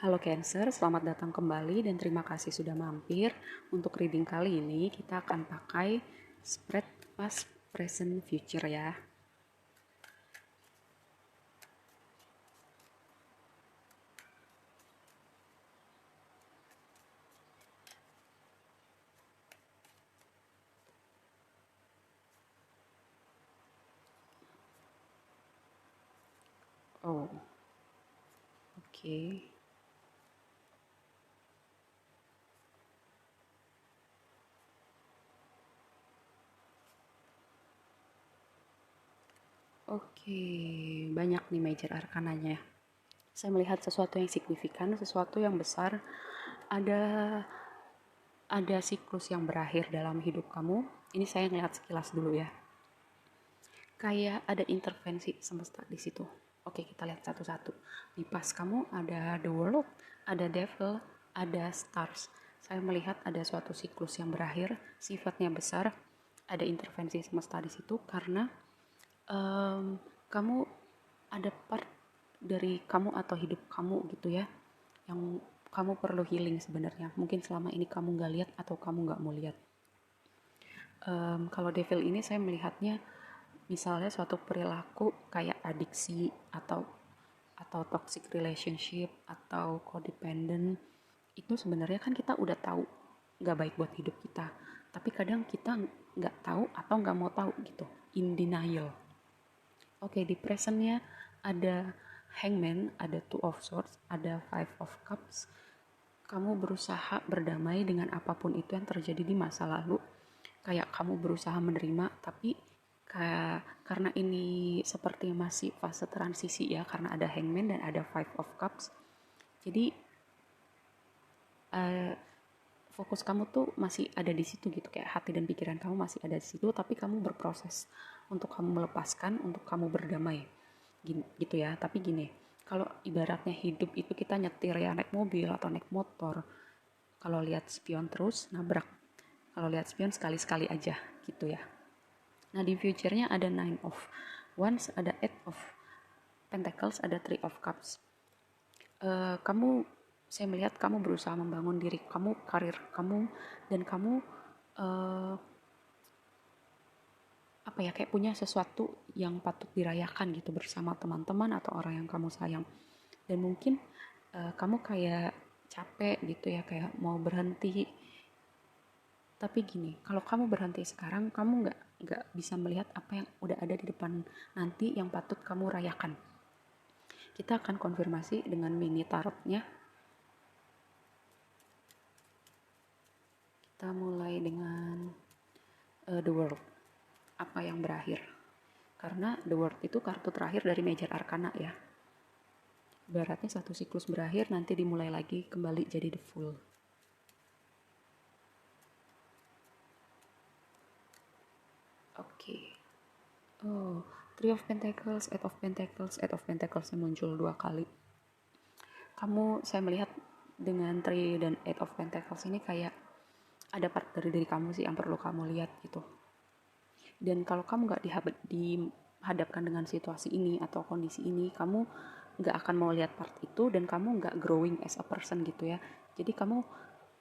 Halo Cancer, selamat datang kembali dan terima kasih sudah mampir. Untuk reading kali ini kita akan pakai spread past, present, future ya. Oh, oke. Oke, banyak nih major arkananya. Saya melihat sesuatu yang signifikan, sesuatu yang besar. Ada ada siklus yang berakhir dalam hidup kamu. Ini saya ngelihat sekilas dulu ya. Kayak ada intervensi semesta di situ. Oke, kita lihat satu-satu. Di pas kamu ada the world, ada devil, ada stars. Saya melihat ada suatu siklus yang berakhir, sifatnya besar, ada intervensi semesta di situ karena kamu ada part dari kamu atau hidup kamu gitu ya, yang kamu perlu healing sebenarnya. Mungkin selama ini kamu nggak lihat atau kamu nggak mau lihat. Kalau devil ini saya melihatnya misalnya suatu perilaku kayak adiksi atau toxic relationship atau codependent, itu sebenarnya kan kita udah tahu nggak baik buat hidup kita, tapi kadang kita nggak tahu atau nggak mau tahu gitu, in denial. Oke, di presentnya ada hangman, ada two of swords, ada five of cups. Kamu berusaha berdamai dengan apapun itu yang terjadi di masa lalu. Kayak kamu berusaha menerima, tapi karena ini seperti masih fase transisi ya, karena ada hangman dan ada five of cups. Jadi fokus kamu tuh masih ada di situ gitu, kayak hati dan pikiran kamu masih ada di situ, tapi kamu berproses untuk kamu melepaskan, untuk kamu berdamai gitu ya. Tapi gini, kalau ibaratnya hidup itu kita nyetir ya, naik mobil atau naik motor, kalau lihat spion terus nabrak, kalau lihat spion sekali-sekali aja gitu ya. Nah, di future-nya ada nine of wands, ada eight of pentacles, ada three of cups. Kamu, saya melihat kamu berusaha membangun diri kamu, karir kamu, dan kamu apa ya, kayak punya sesuatu yang patut dirayakan gitu bersama teman-teman atau orang yang kamu sayang. Dan mungkin kamu kayak capek gitu ya, kayak mau berhenti. Tapi gini, kalau kamu berhenti sekarang, kamu nggak bisa melihat apa yang udah ada di depan nanti yang patut kamu rayakan. Kita akan konfirmasi dengan mini tarotnya. Kita mulai dengan the world. Apa yang berakhir? Karena the world itu kartu terakhir dari major arcana ya. Ibaratnya satu siklus berakhir, nanti dimulai lagi kembali jadi the full. Oke. Oh, Three of Pentacles, Eight of Pentacles, Eight of Pentacles yang muncul 2 kali. Kamu, saya melihat dengan Three dan Eight of Pentacles ini kayak ada part dari diri kamu sih yang perlu kamu lihat gitu. Dan kalau kamu nggak dihadapkan dengan situasi ini atau kondisi ini, kamu nggak akan mau lihat part itu dan kamu nggak growing as a person gitu ya. Jadi kamu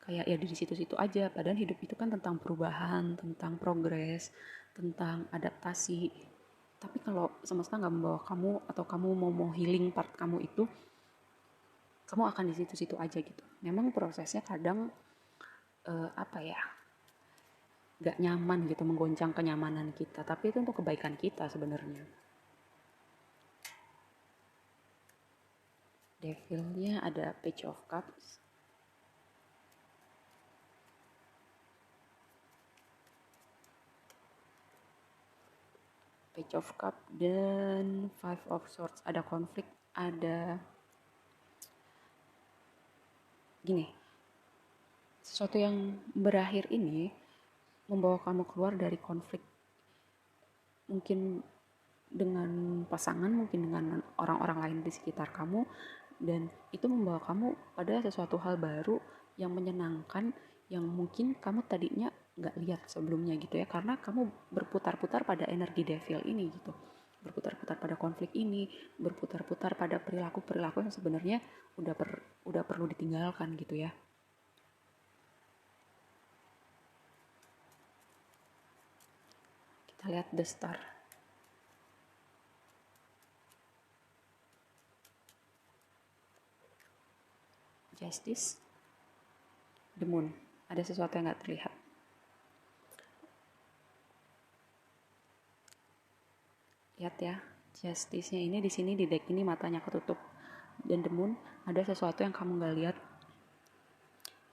kayak ya di situ-situ aja, padahal hidup itu kan tentang perubahan, tentang progres, tentang adaptasi. Tapi kalau semesta nggak membawa kamu atau kamu mau healing part kamu itu, kamu akan di situ-situ aja gitu. Memang prosesnya kadang apa ya, nggak nyaman gitu, menggoncang kenyamanan kita, tapi itu untuk kebaikan kita sebenarnya. Devilnya ada Page of Cups, Page of Cup dan Five of Swords. Ada konflik, ada gini, sesuatu yang berakhir ini membawa kamu keluar dari konflik, mungkin dengan pasangan, mungkin dengan orang-orang lain di sekitar kamu, dan itu membawa kamu pada sesuatu hal baru yang menyenangkan, yang mungkin kamu tadinya nggak lihat sebelumnya gitu ya, karena kamu berputar-putar pada energi devil ini gitu. berputar-putar pada konflik ini, berputar-putar pada perilaku-perilaku yang sebenarnya udah perlu ditinggalkan gitu ya. Kita lihat the star. Justice, the moon. Ada sesuatu yang gak terlihat. Lihat ya, justice-nya ini di sini di deck ini matanya ketutup. Dan the moon, ada sesuatu yang kamu gak lihat.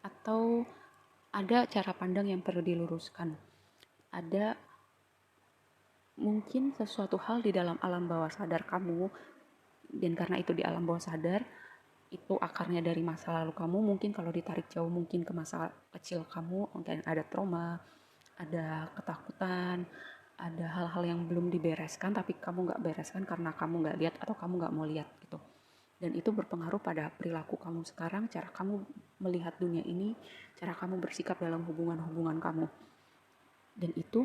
Atau ada cara pandang yang perlu diluruskan. Ada mungkin sesuatu hal di dalam alam bawah sadar kamu, dan karena itu di alam bawah sadar, itu akarnya dari masa lalu kamu. Mungkin kalau ditarik jauh mungkin ke masa kecil kamu, mungkin ada trauma, ada ketakutan, ada hal-hal yang belum dibereskan tapi kamu gak bereskan karena kamu gak lihat atau kamu gak mau lihat gitu. Dan itu berpengaruh pada perilaku kamu sekarang, cara kamu melihat dunia ini, cara kamu bersikap dalam hubungan-hubungan kamu. Dan itu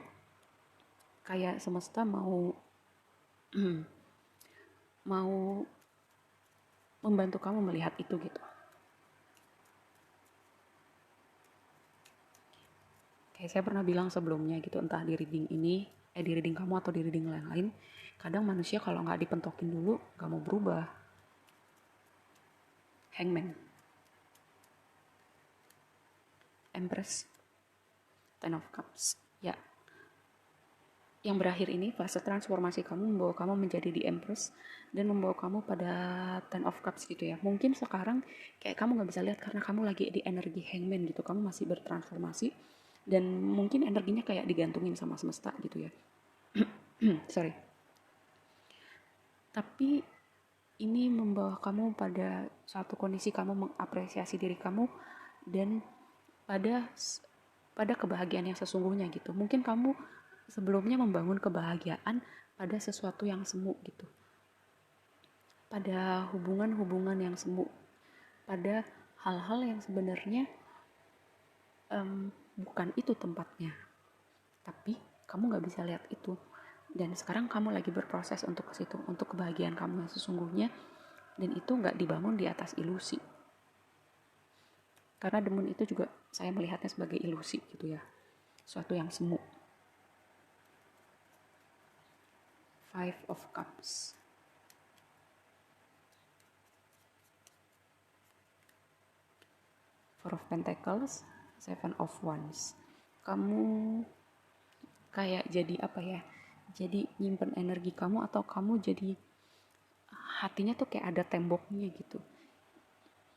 kayak semesta mau mau membantu kamu melihat itu gitu. Kayak saya pernah bilang sebelumnya gitu, entah di reading ini, di reading kamu atau di reading lain-lain, kadang manusia kalau nggak dipentokin dulu nggak mau berubah. Hangman, Empress, Ten of Cups. Ya, yang berakhir ini fase transformasi kamu membawa kamu menjadi the Empress dan membawa kamu pada Ten of Cups gitu ya. Mungkin sekarang kayak kamu nggak bisa lihat karena kamu lagi di energi Hangman gitu, kamu masih bertransformasi dan mungkin energinya kayak digantungin sama semesta gitu ya. Sorry. Tapi ini membawa kamu pada suatu kondisi kamu mengapresiasi diri kamu dan pada kebahagiaan yang sesungguhnya gitu. Mungkin kamu sebelumnya membangun kebahagiaan pada sesuatu yang semu gitu, pada hubungan-hubungan yang semu, pada hal-hal yang sebenarnya bukan itu tempatnya, tapi kamu gak bisa lihat itu. Dan sekarang kamu lagi berproses untuk ke situ, untuk kebahagiaan kamu yang sesungguhnya, dan itu gak dibangun di atas ilusi. Karena demun itu juga saya melihatnya sebagai ilusi gitu ya, suatu yang semu. Five of Cups. Four of Pentacles, Seven of Wands. Kamu kayak jadi apa ya? Jadi nyimpen energi kamu atau kamu jadi hatinya tuh kayak ada temboknya gitu.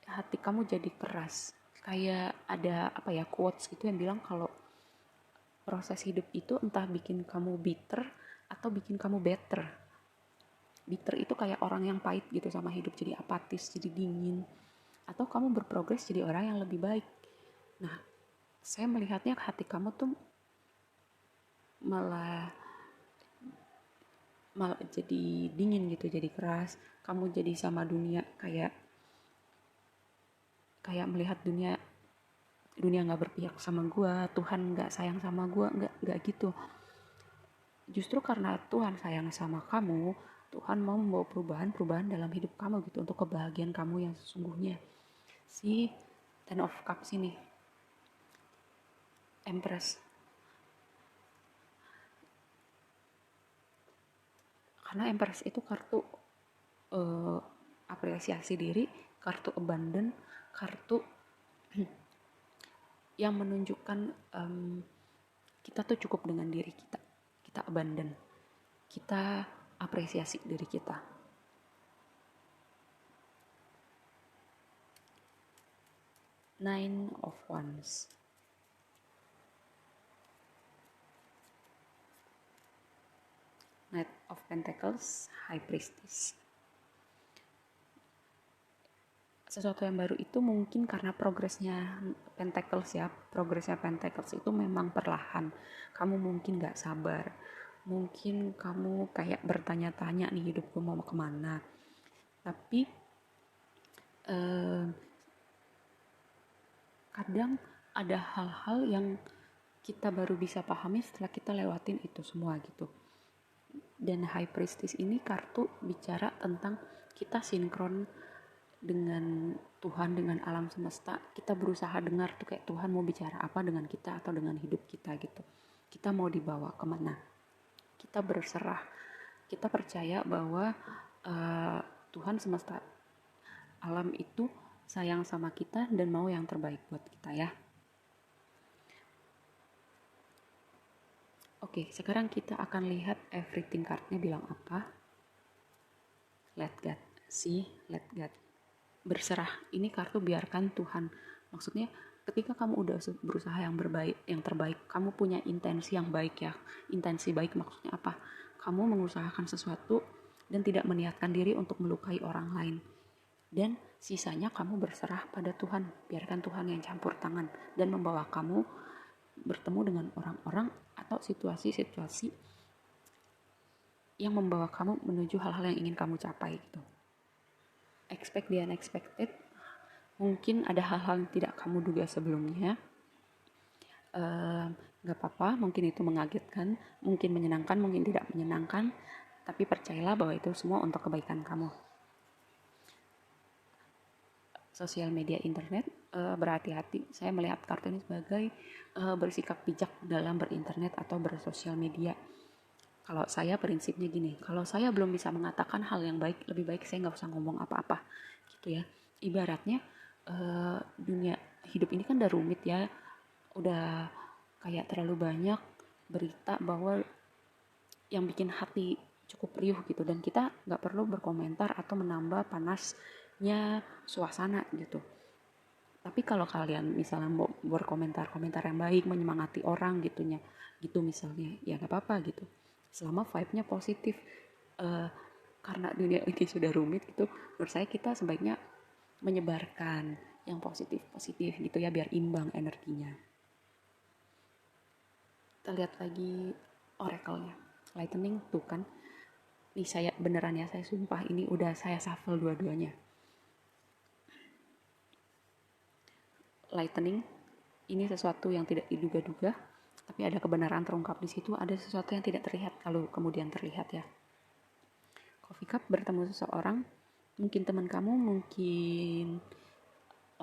Hati kamu jadi keras. Kayak ada apa ya, quotes gitu yang bilang kalau proses hidup itu entah bikin kamu bitter atau bikin kamu better. Bitter itu kayak orang yang pahit gitu sama hidup, jadi apatis, jadi dingin. Atau kamu berprogres jadi orang yang lebih baik. Nah, saya melihatnya hati kamu tuh malah jadi dingin gitu, jadi keras. Kamu jadi sama dunia kayak melihat dunia nggak berpihak sama gue, Tuhan nggak sayang sama gue, nggak gitu. Justru karena Tuhan sayang sama kamu, Tuhan mau membawa perubahan dalam hidup kamu gitu, untuk kebahagiaan kamu yang sesungguhnya. Si Ten of Cups ini, Empress. Karena Empress itu kartu apresiasi diri, kartu abundant, kartu yang menunjukkan kita tuh cukup dengan diri kita. Kita abundant. Kita apresiasi diri kita. Nine of Wands. Knight of Pentacles, High Priestess. Sesuatu yang baru itu mungkin karena progresnya Pentacles ya. Progresnya Pentacles itu memang perlahan. Kamu mungkin gak sabar. Mungkin kamu kayak bertanya-tanya nih, hidupku mau kemana. Tapi kadang ada hal-hal yang kita baru bisa pahami setelah kita lewatin itu semua gitu. Dan High Priestess ini kartu bicara tentang kita sinkron dengan Tuhan, dengan alam semesta. Kita berusaha dengar tuh kayak Tuhan mau bicara apa dengan kita atau dengan hidup kita gitu. Kita mau dibawa kemana. Kita berserah. Kita percaya bahwa Tuhan semesta alam itu sayang sama kita dan mau yang terbaik buat kita ya. Oke, sekarang kita akan lihat everything card-nya bilang apa. Let God. See, let God. Berserah. Ini kartu biarkan Tuhan. Maksudnya ketika kamu udah berusaha yang terbaik, kamu punya intensi yang baik ya. Intensi baik maksudnya apa? Kamu mengusahakan sesuatu dan tidak meniatkan diri untuk melukai orang lain. Dan sisanya kamu berserah pada Tuhan. Biarkan Tuhan yang campur tangan dan membawa kamu bertemu dengan orang-orang atau situasi-situasi yang membawa kamu menuju hal-hal yang ingin kamu capai gitu. Expect the unexpected. Mungkin ada hal-hal yang tidak kamu duga sebelumnya. Gak apa-apa, mungkin itu mengagetkan, mungkin menyenangkan, mungkin tidak menyenangkan, tapi percayalah bahwa itu semua untuk kebaikan kamu. Sosial media internet, berhati-hati. Saya melihat kartu ini sebagai bersikap bijak dalam berinternet atau bersosial media. Kalau saya prinsipnya gini, kalau saya belum bisa mengatakan hal yang baik, lebih baik saya nggak usah ngomong apa-apa, gitu ya. Ibaratnya dunia hidup ini kan udah rumit ya, udah kayak terlalu banyak berita bahwa yang bikin hati cukup riuh gitu, dan kita nggak perlu berkomentar atau menambah panasnya suasana gitu. Tapi kalau kalian misalnya mau berkomentar yang baik, menyemangati orang gitu misalnya, ya nggak apa-apa gitu. Selama vibe-nya positif. Karena dunia ini sudah rumit gitu, menurut saya kita sebaiknya menyebarkan yang positif gitu ya, biar imbang energinya. Kita lihat lagi oracle-nya. Lightning tuh kan. Nih saya beneran ya, saya sumpah ini udah saya shuffle dua-duanya. Lightning ini sesuatu yang tidak diduga-duga, tapi ada kebenaran terungkap di situ. Ada sesuatu yang tidak terlihat kalau kemudian terlihat ya. Coffee cup, bertemu seseorang, mungkin teman kamu, mungkin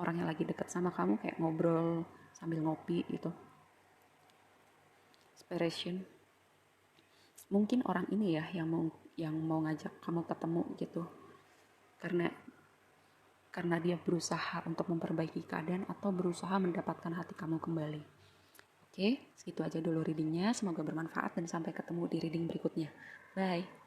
orang yang lagi dekat sama kamu, kayak ngobrol sambil ngopi gitu. Inspiration, mungkin orang ini ya yang mau ngajak kamu ketemu gitu, karena dia berusaha untuk memperbaiki keadaan atau berusaha mendapatkan hati kamu kembali. Oke, segitu aja dulu readingnya. Semoga bermanfaat dan sampai ketemu di reading berikutnya. Bye.